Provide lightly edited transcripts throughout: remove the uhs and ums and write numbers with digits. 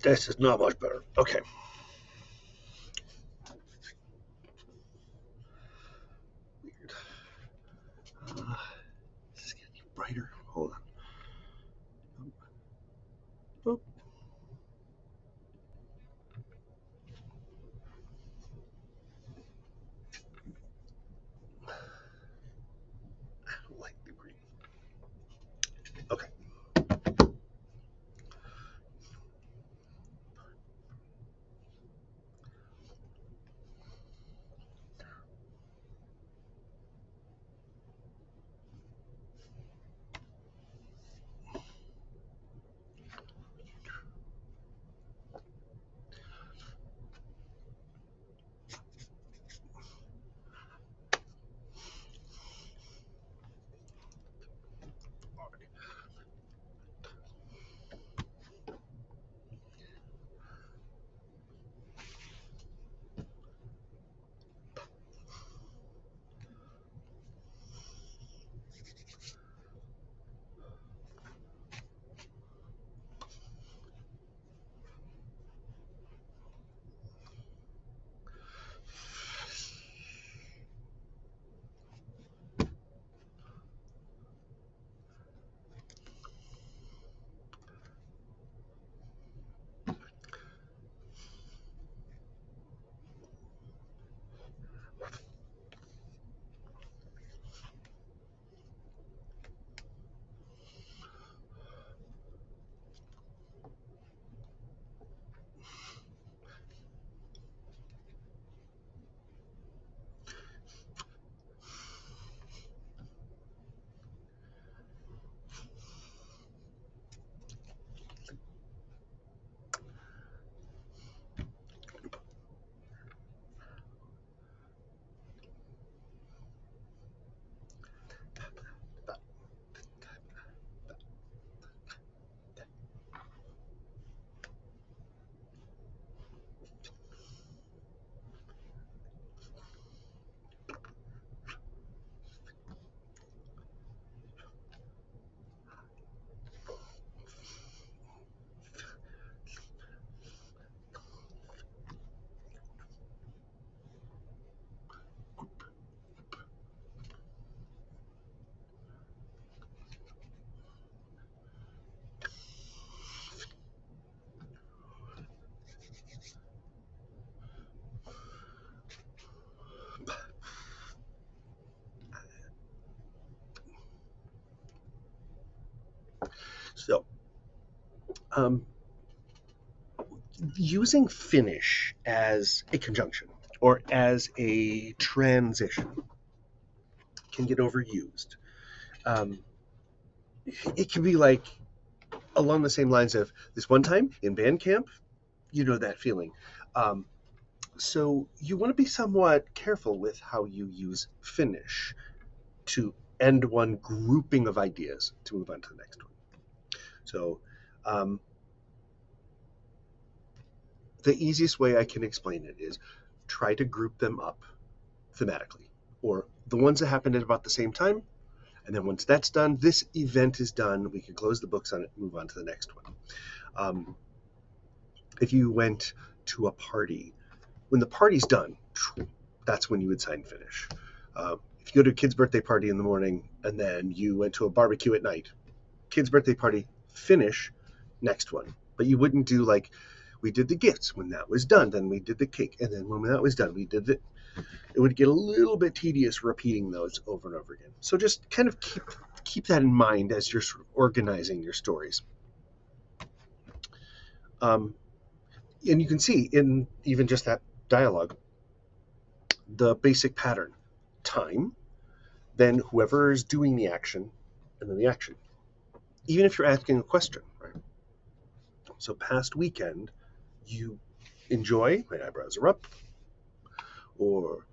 This is not much better. Okay. Weird. This is getting brighter. Hold on. Boop. I don't like the green. Okay. So, using finish as a conjunction or as a transition can get overused. Um, it can be like along the same lines of this one time in band camp, you know that feeling. Um, so you want to be somewhat careful with how you use finish to end one grouping of ideas to move on to the next one. So um, the easiest way I can explain it is try to group them up thematically, or the ones that happened at about the same time. And then once that's done, this event is done. We can close the books on it, move on to the next one. If you went to a party, when the party's done, that's when you would sign finish. If you go to a kid's birthday party in the morning and then you went to a barbecue at night, kid's birthday party, finish, next one. But you wouldn't do like, we did the gifts. When that was done, then we did the cake. And then when that was done, we did it. It would get a little bit tedious repeating those over and over again. So just kind of keep that in mind as you're sort of organizing your stories. And you can see in even just that dialogue, the basic pattern: time, then whoever is doing the action, and then the action. Even if you're asking a question, right? So past weekend, you enjoy, my eyebrows are up, or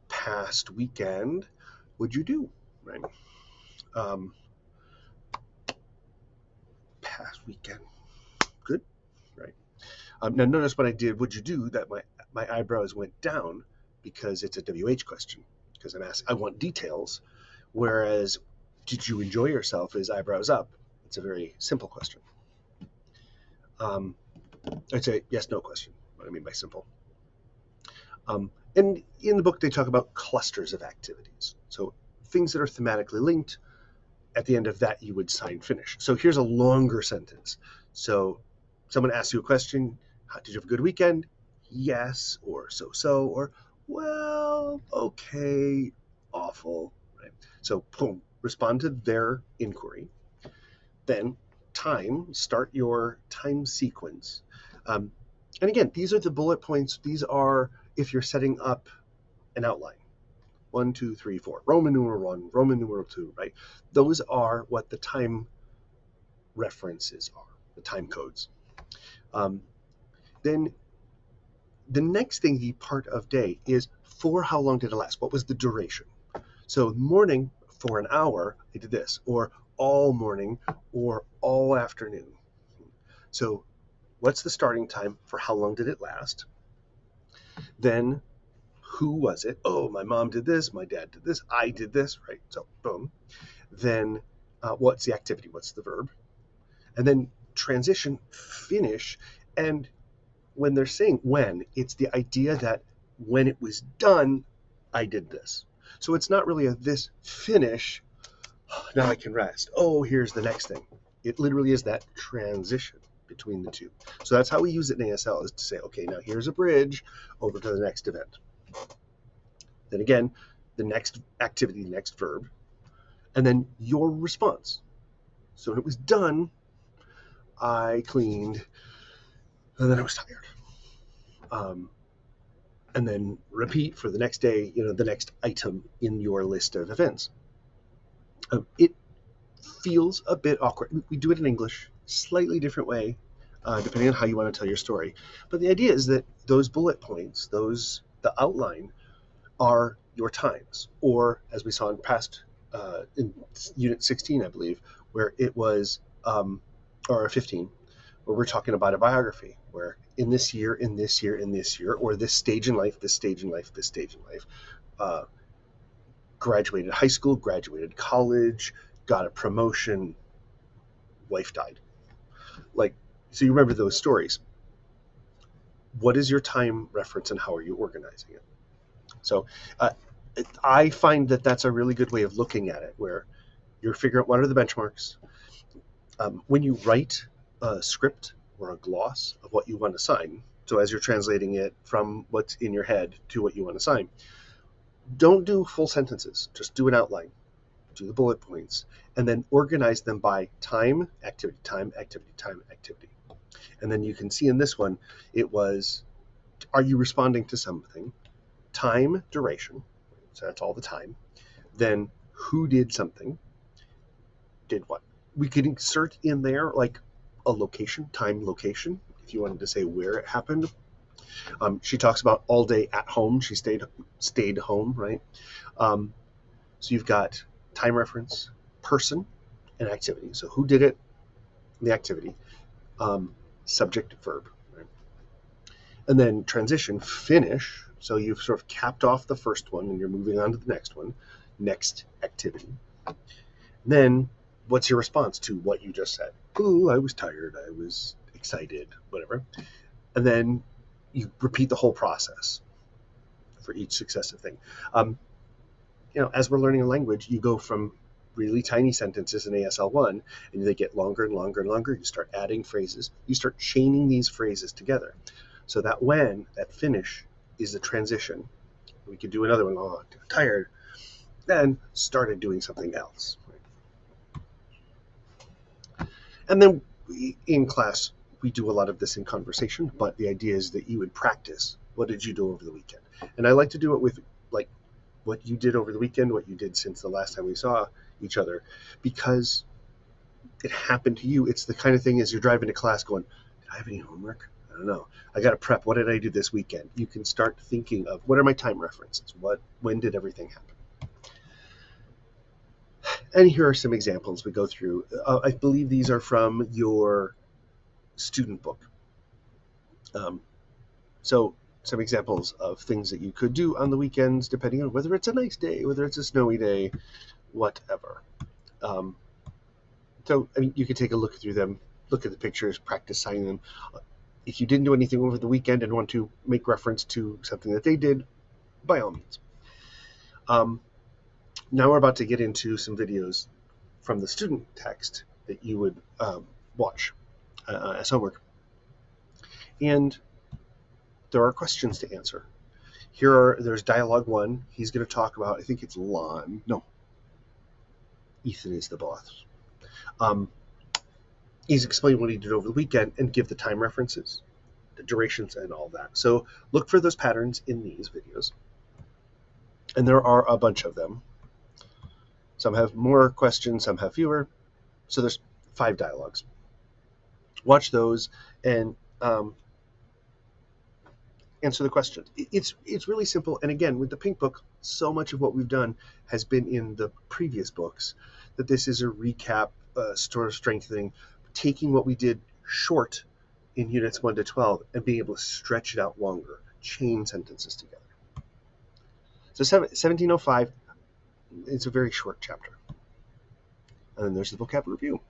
past weekend, what'd you do, right? Past weekend, good, right? Now notice what I did, what'd you do, that my eyebrows went down because it's a WH question, because I'm asked, I want details, whereas did you enjoy yourself is eyebrows up. It's a very simple question. I'd say yes, no question. What I mean by simple. And in the book, they talk about clusters of activities. So things that are thematically linked, at the end of that, you would sign finish. So here's a longer sentence. So someone asks you a question, did you have a good weekend? Yes, or so, or well, okay, awful. Right? So boom, respond to their inquiry. Then start your time sequence. Um, and again, these are the bullet points. These are if you're setting up an outline. 1, 2, 3, 4. Roman numeral 1, Roman numeral 2, right? Those are what the time references are, the time codes. Then the next thing, the part of day, is for how long did it last? What was the duration? So morning, for an hour, I did this, or all morning, or all afternoon. So what's the starting time? For how long did it last? Then who was it? Oh, my mom did this, my dad did this, I did this, right? So boom. Then what's the activity? What's the verb? And then transition, finish. And when they're saying when, it's the idea that when it was done, I did this. So it's not really this finish, now I can rest. Oh, here's the next thing. It literally is that transition between the two. So that's how we use it in ASL, is to say, okay, now here's a bridge over to the next event. Then again, the next activity, the next verb, and then your response. So when it was done, I cleaned, and then I was tired. And then repeat for the next day, the next item in your list of events. It feels a bit awkward. We do it in English, slightly different way, depending on how you want to tell your story. But the idea is that those bullet points, the outline, are your times. Or as we saw in Unit 16, I believe, where it was, or 15, where we're talking about a biography, where in this year, in this year, in this year, or this stage in life, this stage in life, this stage in life, graduated high school, graduated college, got a promotion, wife died. So you remember those stories. What is your time reference and how are you organizing it? So I find that that's a really good way of looking at it, where you're figuring out what are the benchmarks. When you write a script or a gloss of what you want to sign, so as you're translating it from what's in your head to what you want to sign, don't do full sentences. Just do an outline, do the bullet points, and then organize them by time, activity, time, activity, time, activity. And then you can see in this one, it was, are you responding to something? Time, duration, so that's all the time. Then who did something, did what? We could insert in there like a location, time, location, if you wanted to say where it happened. She talks about all day at home. She stayed home, right? So you've got time reference, person, and activity. So who did it, the activity, subject, verb, right? And then transition, finish. So you've sort of capped off the first one and you're moving on to the next one, next activity. Then what's your response to what you just said? Ooh, I was tired, I was excited, whatever. And then you repeat the whole process for each successive thing. As we're learning a language, you go from really tiny sentences in ASL1, and they get longer and longer and longer. You start adding phrases. You start chaining these phrases together. So that that finish is the transition. We could do another one. Oh, I'm tired. Then started doing something else. And then in class, we do a lot of this in conversation, but the idea is that you would practice. What did you do over the weekend? And I like to do it with like what you did over the weekend, what you did since the last time we saw each other, because it happened to you. It's the kind of thing as you're driving to class going, did I have any homework? I don't know. I got to prep. What did I do this weekend? You can start thinking of what are my time references? When did everything happen? And here are some examples we go through. I believe these are from your student book. So some examples of things that you could do on the weekends, depending on whether it's a nice day, whether it's a snowy day, whatever. So I mean, you could take a look through them, look at the pictures, practice signing them. If you didn't do anything over the weekend and want to make reference to something that they did, by all means. Now we're about to get into some videos from the student text that you would watch as homework. And there are questions to answer. There's dialogue 1. He's going to talk about, I think it's Lon. No, Ethan is the boss. He's explaining what he did over the weekend and give the time references, the durations, and all that. So look for those patterns in these videos. And there are a bunch of them. Some have more questions, some have fewer. So there's 5 dialogues. Watch those and answer the questions. It's really simple. And again, with the Pink Book, so much of what we've done has been in the previous books, that this is a recap, sort of strengthening, taking what we did short in units 1 to 12 and being able to stretch it out longer, chain sentences together. So 1705, it's a very short chapter. And then there's the vocab review.